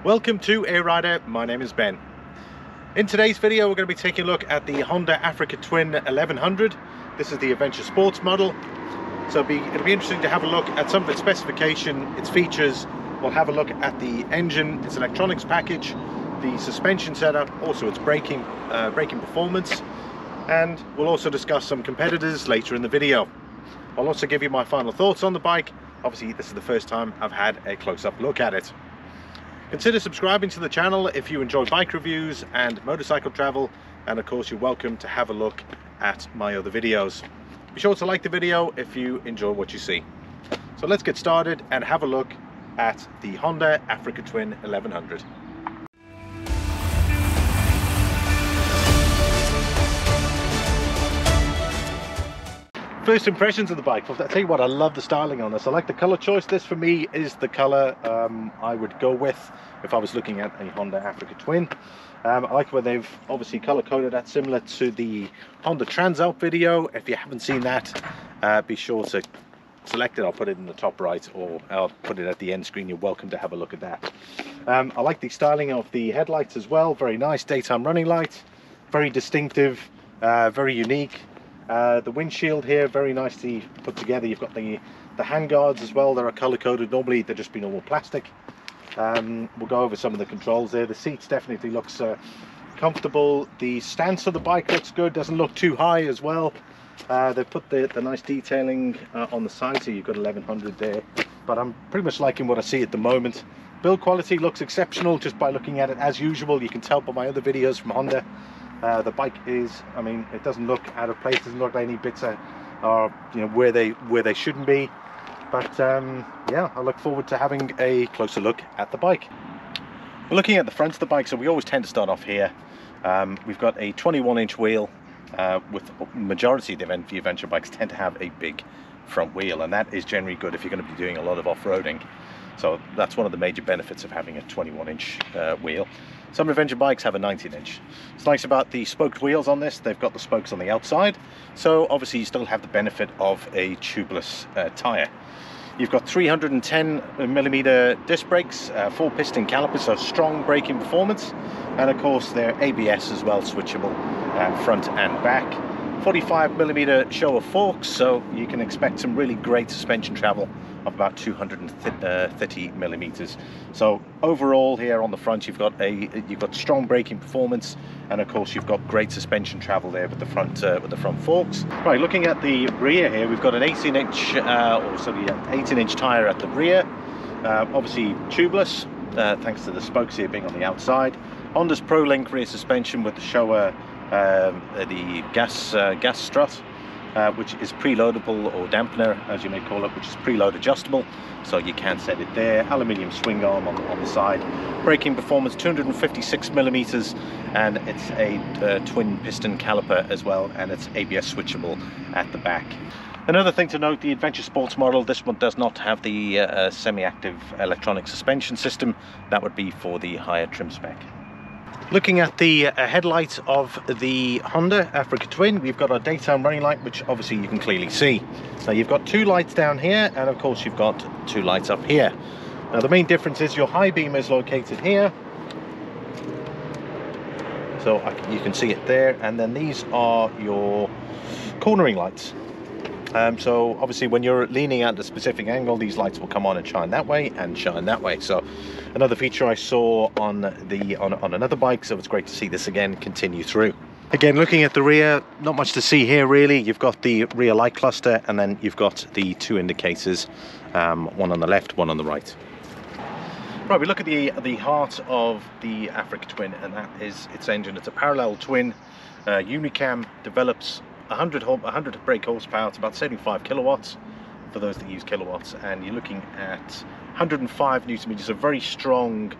Welcome to Éire, my name is Ben. In today's video we're going to be taking a look at the Honda Africa Twin 1100. This is the Adventure Sports model. So it'll be interesting to have a look at some of its specification, its features. We'll have a look at the engine, its electronics package, the suspension setup, also its braking performance, and we'll also discuss some competitors later in the video. I'll also give you my final thoughts on the bike. Obviously this is the first time I've had a close-up look at it. Consider subscribing to the channel if you enjoy bike reviews and motorcycle travel, and of course you're welcome to have a look at my other videos. Be sure to like the video if you enjoy what you see. So let's get started and have a look at the Honda Africa Twin 1100. First impressions of the bike. Well, I'll tell you what, I love the styling on this. I like the color choice. This for me is the color I would go with if I was looking at a Honda Africa Twin. I like where they've obviously color coded that, similar to the Honda Transalp video. If you haven't seen that, be sure to select it. I'll put it in the top right, or I'll put it at the end screen. You're welcome to have a look at that. I like the styling of the headlights as well. Very nice daytime running light, very distinctive, very unique. The windshield here, very nicely put together. You've got the hand guards as well. They're color coded. Normally they're just be normal plastic. We'll go over some of the controls there. The seats definitely looks comfortable. The stance of the bike looks good, doesn't look too high as well. They've put the nice detailing on the side, so you've got 1100 there, but I'm pretty much liking what I see at the moment. Build quality looks exceptional just by looking at it. As usual, you can tell by my other videos from Honda. The bike is, I mean, it doesn't look out of place, doesn't look like any bits are where they shouldn't be. But yeah, I look forward to having a closer look at the bike. We're looking at the front of the bike, so we always tend to start off here. We've got a 21-inch wheel, with the majority of the adventure bikes tend to have a big front wheel, and that is generally good if you're going to be doing a lot of off-roading. So that's one of the major benefits of having a 21-inch wheel. Some adventure bikes have a 19-inch. What's nice about the spoked wheels on this, they've got the spokes on the outside, so obviously you still have the benefit of a tubeless tyre. You've got 310mm disc brakes, 4-piston calipers, so strong braking performance, and of course they're ABS as well, switchable front and back. 45mm show of forks, so you can expect some really great suspension travel of about 230mm. So overall here on the front you've got strong braking performance, and of course you've got great suspension travel there with the front forks. Right, looking at the rear here, we've got an 18-inch tire at the rear, obviously tubeless, thanks to the spokes here being on the outside. Honda's Pro-Link rear suspension with the Showa the gas strut, which is preloadable, or dampener as you may call it, which is preload adjustable, so you can set it there. Aluminium swing arm on the side. Braking performance 256mm, and it's a twin piston caliper as well, and it's ABS switchable at the back. Another thing to note, the Adventure Sports model, this one does not have the semi-active electronic suspension system. That would be for the higher trim spec. Looking at the headlight of the Honda Africa Twin, we've got our daytime running light, which obviously you can clearly see. Now you've got two lights down here, and of course you've got two lights up here. Now the main difference is your high beam is located here, so you can see it there, and then these are your cornering lights. So obviously when you're leaning at a specific angle, these lights will come on and shine that way and shine that way. So another feature I saw on another bike, so it's great to see this again continue through. Again, looking at the rear, not much to see here really. You've got the rear light cluster, and then you've got the two indicators, one on the left, one on the right. Right, we look at the heart of the Africa Twin, and that is its engine. It's a parallel twin, Unicam, develops 100 brake horsepower. It's about 75 kilowatts for those that use kilowatts, and you're looking at 105 newton meters, a very strong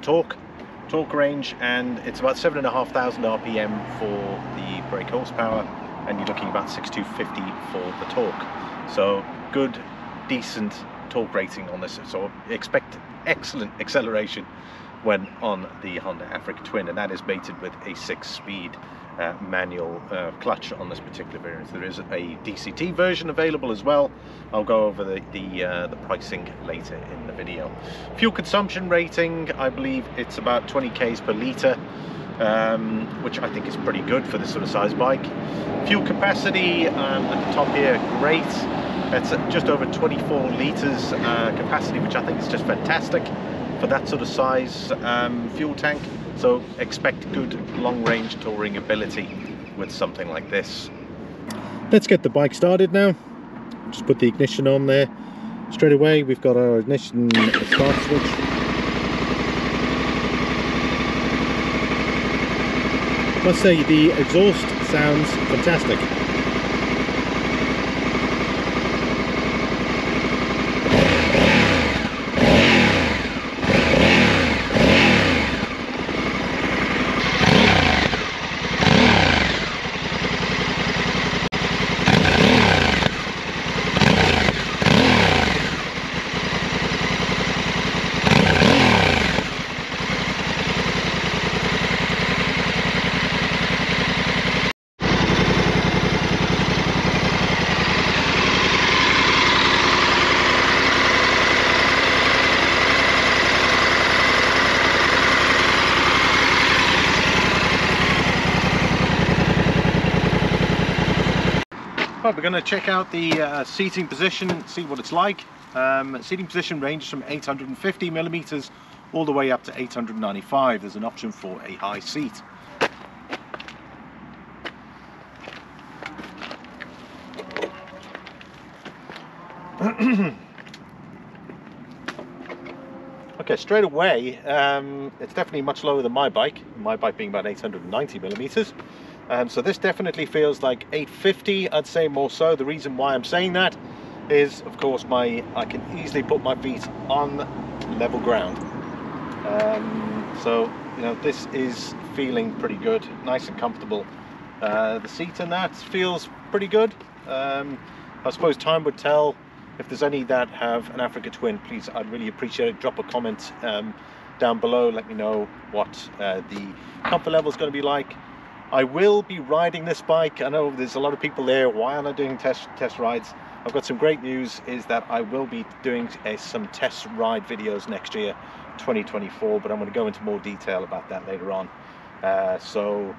torque range, and it's about 7,500 RPM for the brake horsepower, and you're looking about 6,250 for the torque. So good, decent torque rating on this, so expect excellent acceleration when on the Honda Africa Twin, and that is mated with a 6-speed manual clutch on this particular variant. There is a DCT version available as well. I'll go over the pricing later in the video. Fuel consumption rating, I believe it's about 20 k's per litre, which I think is pretty good for this sort of size bike. Fuel capacity at the top here, great. It's just over 24 litres capacity, which I think is just fantastic for that sort of size fuel tank. So expect good long-range touring ability with something like this. Let's get the bike started now. Just put the ignition on there. Straight away we've got our ignition start switch. I must say the exhaust sounds fantastic. Right, we're going to check out the seating position and see what it's like. Seating position ranges from 850mm all the way up to 895. There's an option for a high seat. Okay, straight away, it's definitely much lower than my bike being about 890mm. So this definitely feels like 850, I'd say more so. The reason why I'm saying that is, of course, I can easily put my feet on level ground. So, you know, this is feeling pretty good, nice and comfortable. The seat in that feels pretty good. I suppose time would tell. If there's any that have an Africa Twin, please, I'd really appreciate it. Drop a comment down below, let me know what the comfort level is going to be like. I will be riding this bike. I know there's a lot of people there, why aren't I doing test rides? I've got some great news, is that I will be doing some test ride videos next year, 2024, but I'm going to go into more detail about that later on. So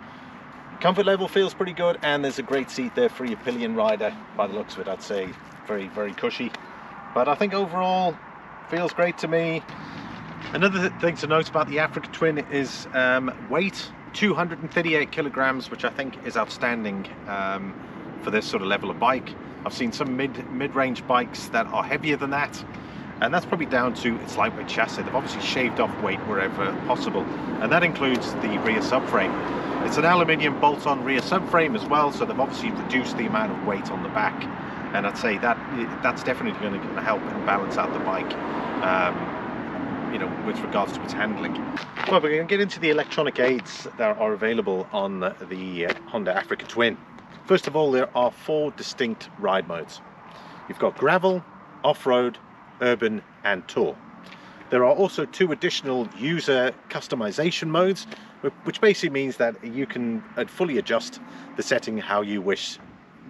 comfort level feels pretty good, and there's a great seat there for your pillion rider. By the looks of it, I'd say very, very cushy, but I think overall feels great to me. Another thing to note about the Africa Twin is weight. 238 kilograms, which I think is outstanding for this sort of level of bike. I've seen some mid-range bikes that are heavier than that, and that's probably down to its lightweight chassis. They've obviously shaved off weight wherever possible, and that includes the rear subframe. It's an aluminium bolt-on rear subframe as well, so they've obviously reduced the amount of weight on the back, and I'd say that's definitely going to help and balance out the bike, you know, with regards to its handling. Well, we're going to get into the electronic aids that are available on the Honda Africa Twin. First of all, there are 4 distinct ride modes. You've got gravel, off-road, urban and tour. There are also 2 additional user customization modes, which basically means that you can fully adjust the setting how you wish,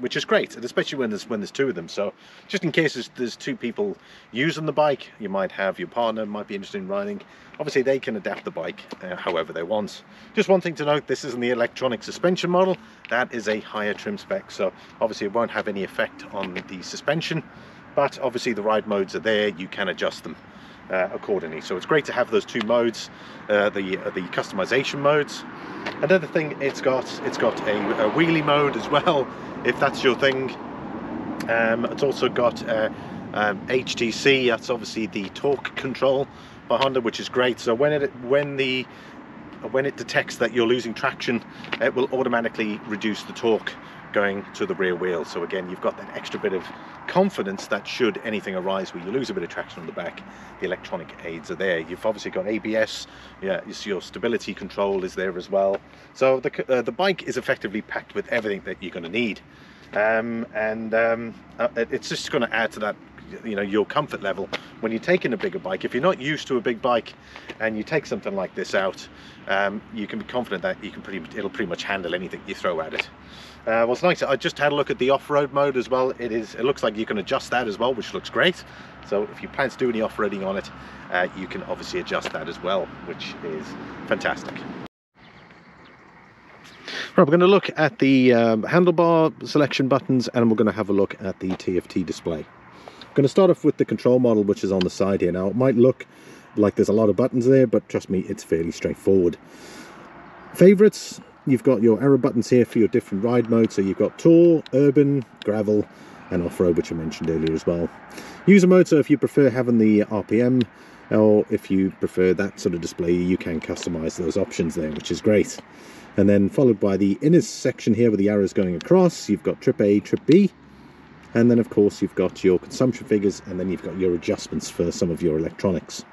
which is great, and especially when there's 2 of them. So just in case there's 2 people using the bike, you might have your partner might be interested in riding. Obviously they can adapt the bike however they want. Just one thing to note, this isn't the electronic suspension model, that is a higher trim spec, so obviously it won't have any effect on the suspension, but obviously the ride modes are there, you can adjust them accordingly. So it's great to have those 2 modes, the customization modes. Another thing, it's got a wheelie mode as well, if that's your thing. It's also got HTC, that's obviously the torque control by Honda, which is great. So when it detects that you're losing traction, it will automatically reduce the torque going to the rear wheel. So again, you've got that extra bit of confidence that should anything arise where you lose a bit of traction on the back, the electronic aids are there. You've obviously got ABS, yeah, your stability control is there as well. So the bike is effectively packed with everything that you're going to need, it's just going to add to that you know, your comfort level when you're taking a bigger bike. If you're not used to a big bike and you take something like this out, you can be confident that it'll pretty much handle anything you throw at it. What's nice, I just had a look at the off-road mode as well. It looks like you can adjust that as well, which looks great. So if you plan to do any off-roading on it, you can obviously adjust that as well, which is fantastic. Right, we're going to look at the handlebar selection buttons, and we're going to have a look at the TFT display. I'm going to start off with the control model, which is on the side here. Now, it might look like there's a lot of buttons there, but trust me, it's fairly straightforward. Favorites, you've got your arrow buttons here for your different ride modes. So you've got Tour, Urban, Gravel, and Off-Road, which I mentioned earlier as well. User mode, so if you prefer having the RPM, or if you prefer that sort of display, you can customize those options there, which is great. And then followed by the inner section here with the arrows going across, you've got trip A, trip B, and then of course you've got your consumption figures, and then you've got your adjustments for some of your electronics.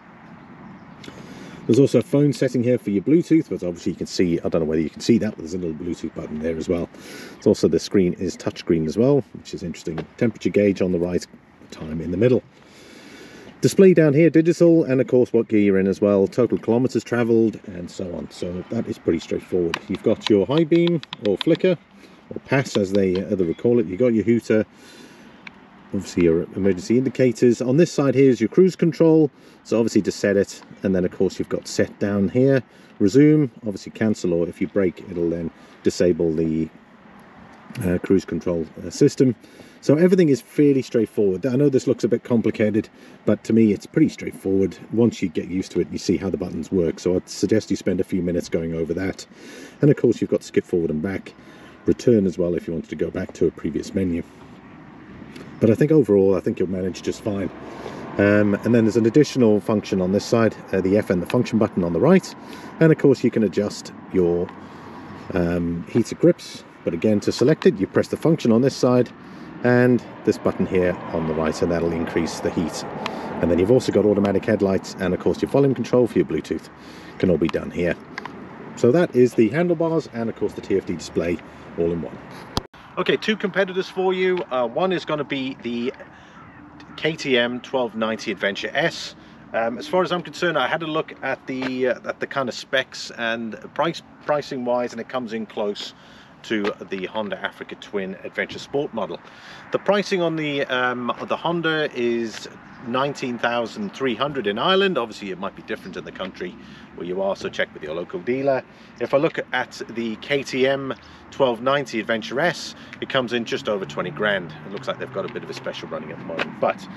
There's also a phone setting here for your Bluetooth, but obviously you can see, I don't know whether you can see that, but there's a little Bluetooth button there as well. It's also, the screen is touchscreen as well, which is interesting. Temperature gauge on the right, time in the middle. Display down here, digital, and of course what gear you're in as well, total kilometers traveled, and so on. So that is pretty straightforward. You've got your high beam or flicker, or pass as they would call it. You've got your hooter, obviously your emergency indicators. On this side here is your cruise control, so obviously to set it, and then of course you've got set down here, resume, obviously cancel, or if you brake it'll then disable the cruise control system. So everything is fairly straightforward. I know this looks a bit complicated, but to me it's pretty straightforward. Once you get used to it, you see how the buttons work. So I'd suggest you spend a few minutes going over that. And of course you've got skip forward and back, return as well if you wanted to go back to a previous menu. But I think overall, I think you'll manage just fine. And then there's an additional function on this side, the FN, the function button on the right. And of course you can adjust your heated grips. But again, to select it, you press the function on this side and this button here on the right, and that'll increase the heat. And then you've also got automatic headlights, and of course your volume control for your Bluetooth can all be done here. So that is the handlebars and of course the TFT display all in one. Okay, two competitors for you. One is going to be the KTM 1290 Adventure S. As far as I'm concerned, I had a look at the kind of specs and pricing wise, and it comes in close to the Honda Africa Twin Adventure Sport model. The pricing on the Honda is 19,300 in Ireland. Obviously it might be different in the country where you are, so check with your local dealer. If I look at the KTM 1290 Adventure S, it comes in just over 20 grand. It looks like they've got a bit of a special running at the moment, but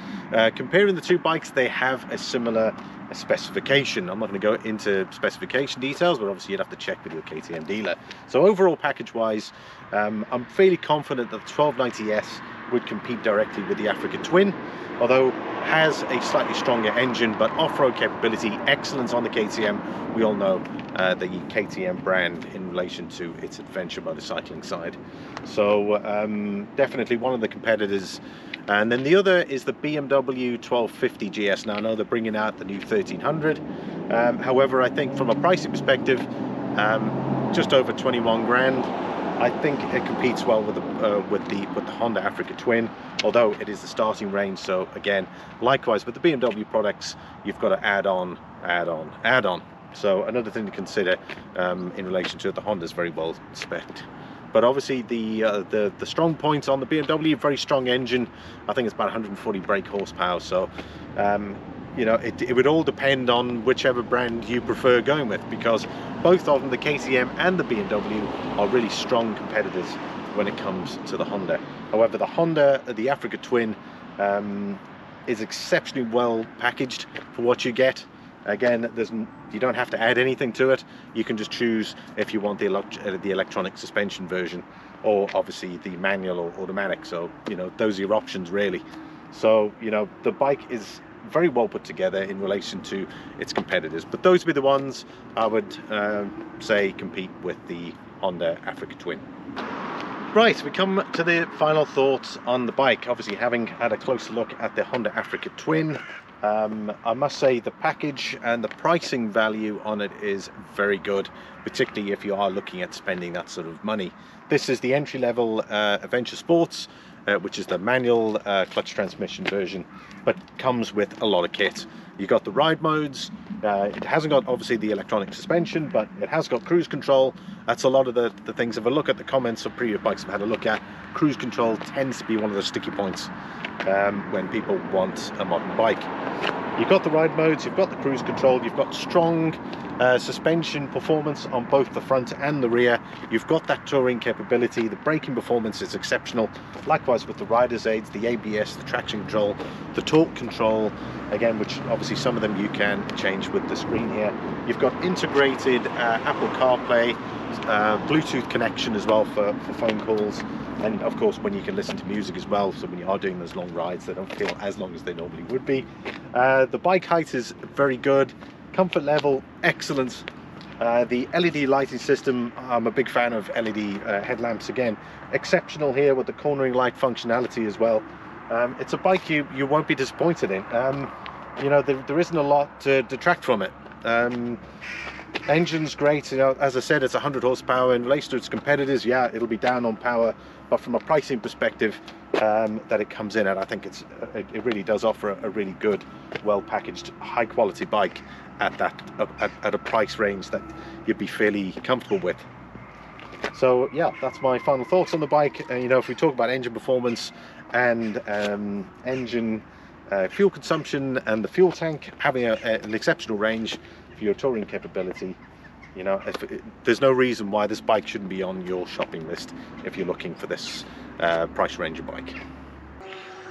comparing the two bikes, they have a similar specification. I'm not going to go into specification details, but obviously you'd have to check with your KTM dealer. So overall package wise, I'm fairly confident that the 1290S would compete directly with the Africa Twin, although has a slightly stronger engine, but off-road capability, excellence on the KTM. We all know the KTM brand in relation to its adventure motorcycling side. So definitely one of the competitors. And then the other is the BMW 1250 GS. Now I know they're bringing out the new 1300. However, I think from a pricing perspective, just over 21 grand. I think it competes well with the Honda Africa Twin, although it is the starting range. So again, likewise with the BMW products, you've got to add on. So another thing to consider in relation to it, the Honda's very well spec'd. But obviously the strong points on the BMW, very strong engine. I think it's about 140 brake horsepower. So you know, it would all depend on whichever brand you prefer going with, because both of them, the KTM and the BMW, are really strong competitors when it comes to the Honda. However, the Honda, the Africa Twin, is exceptionally well packaged for what you get. Again, you don't have to add anything to it. You can just choose if you want the electronic suspension version, or obviously the manual or automatic. So, you know, those are your options really. So, you know, the bike is very well put together in relation to its competitors, but those would be the ones I would say compete with the Honda Africa Twin. Right, we come to the final thoughts on the bike. Obviously, having had a closer look at the Honda Africa Twin, I must say the package and the pricing value on it is very good, particularly if you are looking at spending that sort of money. This is the entry-level Adventure Sports, which is the manual clutch transmission version, but comes with a lot of kit. You've got the ride modes. It hasn't got obviously the electronic suspension, but it has got cruise control. That's a lot of the things. If I look at the comments of previous bikes I've had a look at, cruise control tends to be one of the sticky points when people want a modern bike. You've got the ride modes, you've got the cruise control, you've got strong suspension performance on both the front and the rear. You've got that touring capability. The braking performance is exceptional. Likewise with the rider's aids, the ABS, the traction control, the torque control, again, which obviously some of them you can change with the screen here. You've got integrated Apple CarPlay, Bluetooth connection as well for phone calls, and of course when you can listen to music as well, so when you are doing those long rides they don't feel as long as they normally would be. The bike height is very good, comfort level excellent. The LED lighting system, I'm a big fan of LED headlamps, again exceptional here with the cornering light functionality as well. It's a bike you won't be disappointed in. You know, there isn't a lot to detract from it. Engine's great, you know, as I said, it's 100 horsepower. In relation to its competitors, yeah, it'll be down on power, but from a pricing perspective that it comes in at, I think it really does offer a really good, well packaged, high quality bike at a price range that you'd be fairly comfortable with. So yeah, that's my final thoughts on the bike. You know, if we talk about engine performance and engine fuel consumption and the fuel tank having an exceptional range for your touring capability, you know, there's no reason why this bike shouldn't be on your shopping list if you're looking for this price range of bike.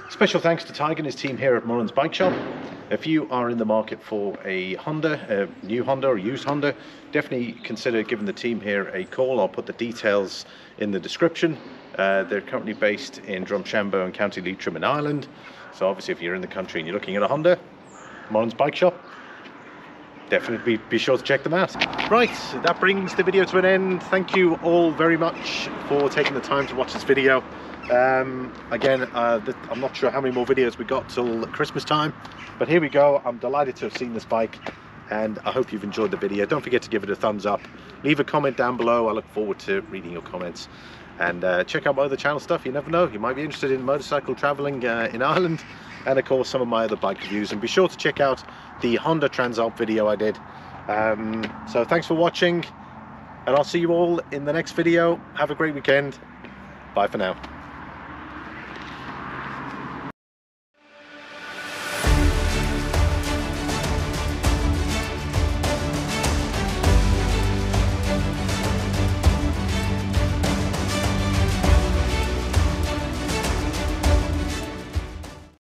Special thanks to Tig and his team here at Morans Bike Shop. If you are in the market for a Honda, a new Honda or used Honda, definitely consider giving the team here a call. I'll put the details in the description. They're currently based in Drumshanbo and County Leitrim in Ireland. So obviously if you're in the country and you're looking at a Honda, Morans Bike Shop, definitely be sure to check them out. Right, that brings the video to an end. Thank you all very much for taking the time to watch this video. Again, I'm not sure how many more videos we got till Christmas time, but here we go. I'm delighted to have seen this bike, and I hope you've enjoyed the video. Don't forget to give it a thumbs up, leave a comment down below. I look forward to reading your comments, and check out my other channel stuff. You never know, you might be interested in motorcycle traveling in Ireland, and of course some of my other bike reviews. And be sure to check out the Honda Transalp video I did. So thanks for watching, and I'll see you all in the next video. Have a great weekend. Bye for now.